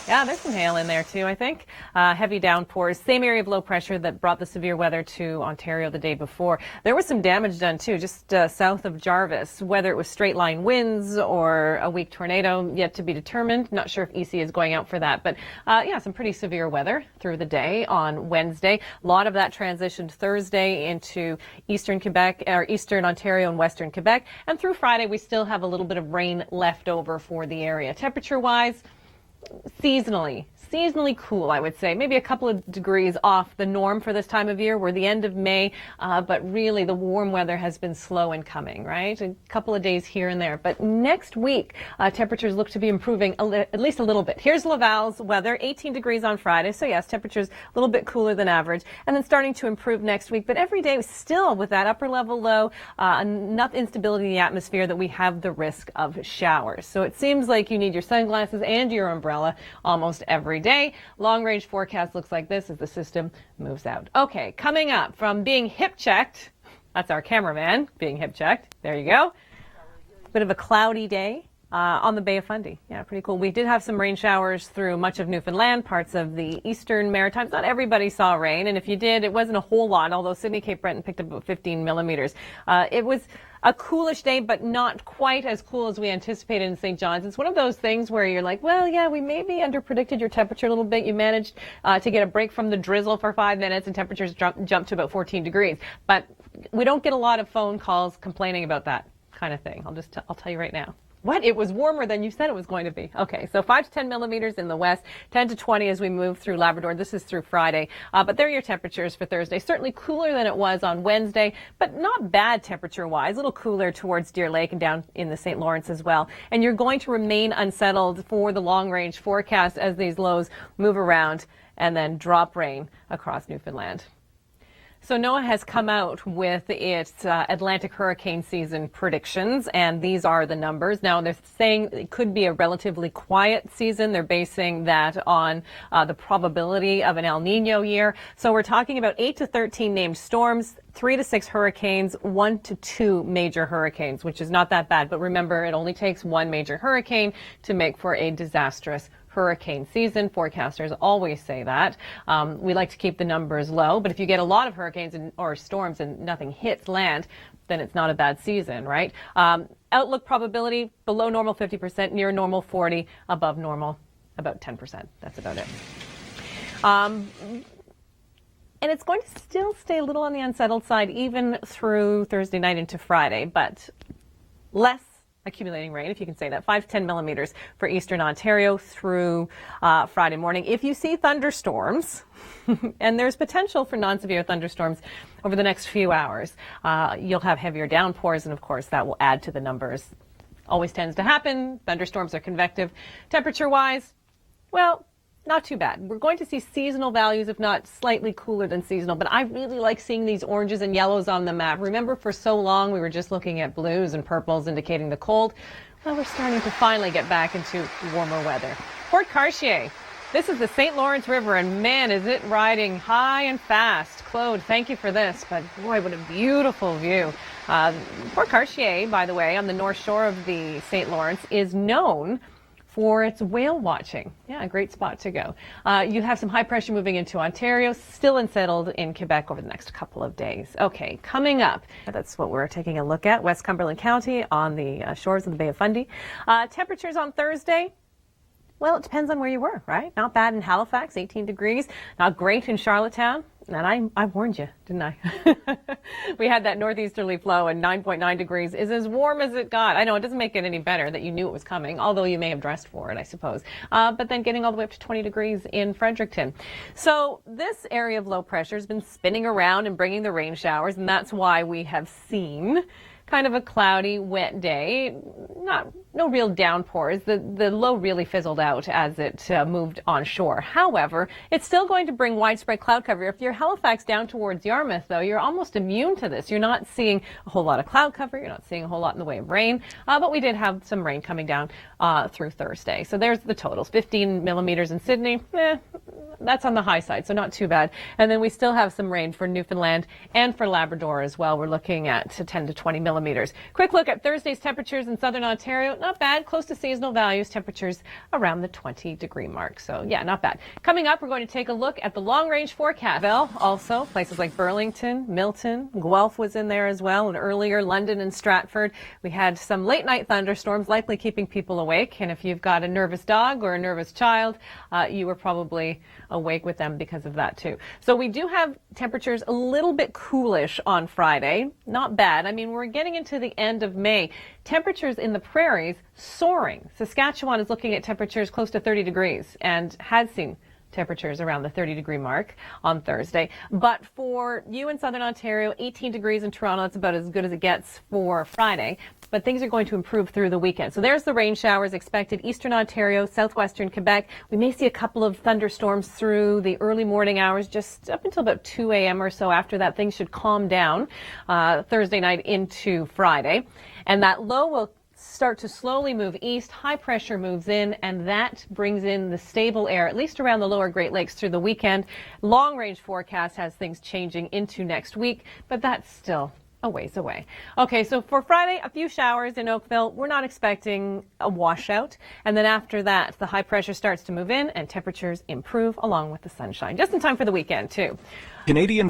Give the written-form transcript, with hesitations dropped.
Yeah, there's some hail in there too, I think. Heavy downpours. Same area of low pressure that brought the severe weather to Ontario the day before. There was some damage done too, just south of Jarvis. Whether it was straight line winds or a weak tornado, yet to be determined. Not sure if EC is going out for that. But yeah, some pretty severe weather through the day on Wednesday. A lot of that transitioned Thursday into eastern Quebec, or eastern Ontario and western Quebec. And through Friday, we still have a little bit of rain left over for the area. Temperature-wise, seasonally cool, I would say. Maybe a couple of degrees off the norm for this time of year. We're the end of May, but really the warm weather has been slow in coming, right? A couple of days here and there. But next week, temperatures look to be improving at least a little bit. Here's Laval's weather, 18 degrees on Friday. So yes, temperatures a little bit cooler than average. And then starting to improve next week. But every day still with that upper level low, enough instability in the atmosphere that we have the risk of showers. So it seems like you need your sunglasses and your umbrella almost every day. Long range forecast looks like this as the system moves out. Okay, coming up from being hip checked, that's our cameraman being hip checked. There you go. Bit of a cloudy day on the Bay of Fundy. Yeah, pretty cool. We did have some rain showers through much of Newfoundland, parts of the eastern Maritimes. Not everybody saw rain, and if you did, it wasn't a whole lot, although Sydney Cape Breton picked up about 15 millimeters. It was a coolish day, but not quite as cool as we anticipated in St. John's. It's one of those things where you're like, well, yeah, we maybe underpredicted your temperature a little bit. You managed to get a break from the drizzle for 5 minutes, and temperatures jumped to about 14 degrees. But we don't get a lot of phone calls complaining about that kind of thing. I'll tell you right now. What? It was warmer than you said it was going to be. Okay, so 5 to 10 millimeters in the west, 10 to 20 as we move through Labrador. This is through Friday. But there are your temperatures for Thursday. Certainly cooler than it was on Wednesday, but not bad temperature-wise. A little cooler towards Deer Lake and down in the St. Lawrence as well. And you're going to remain unsettled for the long-range forecast as these lows move around and then drop rain across Newfoundland. So NOAA has come out with its Atlantic hurricane season predictions, and these are the numbers. Now, they're saying it could be a relatively quiet season. They're basing that on the probability of an El Nino year. So we're talking about 8 to 13 named storms, 3 to 6 hurricanes, 1 to 2 major hurricanes, which is not that bad. But remember, it only takes one major hurricane to make for a disastrous hurricane season. Forecasters always say that. We like to keep the numbers low, but if you get a lot of hurricanes or storms and nothing hits land, then it's not a bad season, right? Outlook probability, below normal 50%, near normal 40%, above normal about 10%. That's about it. And it's going to still stay a little on the unsettled side even through Thursday night into Friday, but less accumulating rain, if you can say that, 5 to 10 millimeters for eastern Ontario through Friday morning. If you see thunderstorms, and there's potential for non-severe thunderstorms over the next few hours, you'll have heavier downpours, and of course that will add to the numbers. Always tends to happen. Thunderstorms are convective. Temperature-wise, well, not too bad. We're going to see seasonal values, if not slightly cooler than seasonal, but I really like seeing these oranges and yellows on the map. Remember, for so long we were just looking at blues and purples indicating the cold. Well, we're starting to finally get back into warmer weather. Port Cartier. This is the St. Lawrence River, and man, is it riding high and fast. Claude, thank you for this, but boy, what a beautiful view. Port Cartier, by the way, on the north shore of the St. Lawrence, is known for its whale watching. Yeah, a great spot to go. You have some high pressure moving into Ontario, still unsettled in Quebec over the next couple of days. Okay, coming up, that's what we're taking a look at, West Cumberland County on the shores of the Bay of Fundy. Temperatures on Thursday, well, it depends on where you were, right? Not bad in Halifax, 18 degrees. Not great in Charlottetown. And I warned you, didn't I? We had that northeasterly flow, and 9.9 degrees is as warm as it got. I know it doesn't make it any better that you knew it was coming, although you may have dressed for it, I suppose. But then getting all the way up to 20 degrees in Fredericton. So this area of low pressure has been spinning around and bringing the rain showers, and that's why we have seen kind of a cloudy, wet day. No real downpours. The low really fizzled out as it moved onshore. However, it's still going to bring widespread cloud cover. If you're Halifax down towards Yarmouth, though, you're almost immune to this. You're not seeing a whole lot of cloud cover. You're not seeing a whole lot in the way of rain. But we did have some rain coming down through Thursday. So there's the totals. 15 millimeters in Sydney. that's on the high side, so not too bad. And then we still have some rain for Newfoundland and for Labrador as well. We're looking at 10 to 20 millimeters. Quick look at Thursday's temperatures in southern Ontario. Not bad, close to seasonal values. Temperatures around the 20-degree mark. So yeah, not bad. Coming up, we're going to take a look at the long-range forecast. Well, also places like Burlington, Milton, Guelph was in there as well, and earlier London and Stratford. We had some late-night thunderstorms, likely keeping people awake. And if you've got a nervous dog or a nervous child, you were probably awake with them because of that too. So we do have temperatures a little bit coolish on Friday. Not bad. I mean, we're getting into the end of May. Temperatures in the prairies soaring. Saskatchewan is looking at temperatures close to 30 degrees and has seen temperatures around the 30-degree mark on Thursday. But for you in southern Ontario, 18 degrees in Toronto, that's about as good as it gets for Friday. But things are going to improve through the weekend. So there's the rain showers expected. Eastern Ontario, southwestern Quebec. We may see a couple of thunderstorms through the early morning hours, just up until about 2 a.m. or so. After that, things should calm down Thursday night into Friday. And that low will start to slowly move east. High pressure moves in, and that brings in the stable air, at least around the lower Great Lakes through the weekend. Long range forecast has things changing into next week, but that's still a ways away. Okay, so for Friday, a few showers in Oakville. We're not expecting a washout. And then after that, the high pressure starts to move in and temperatures improve along with the sunshine. Just in time for the weekend, too. Canadian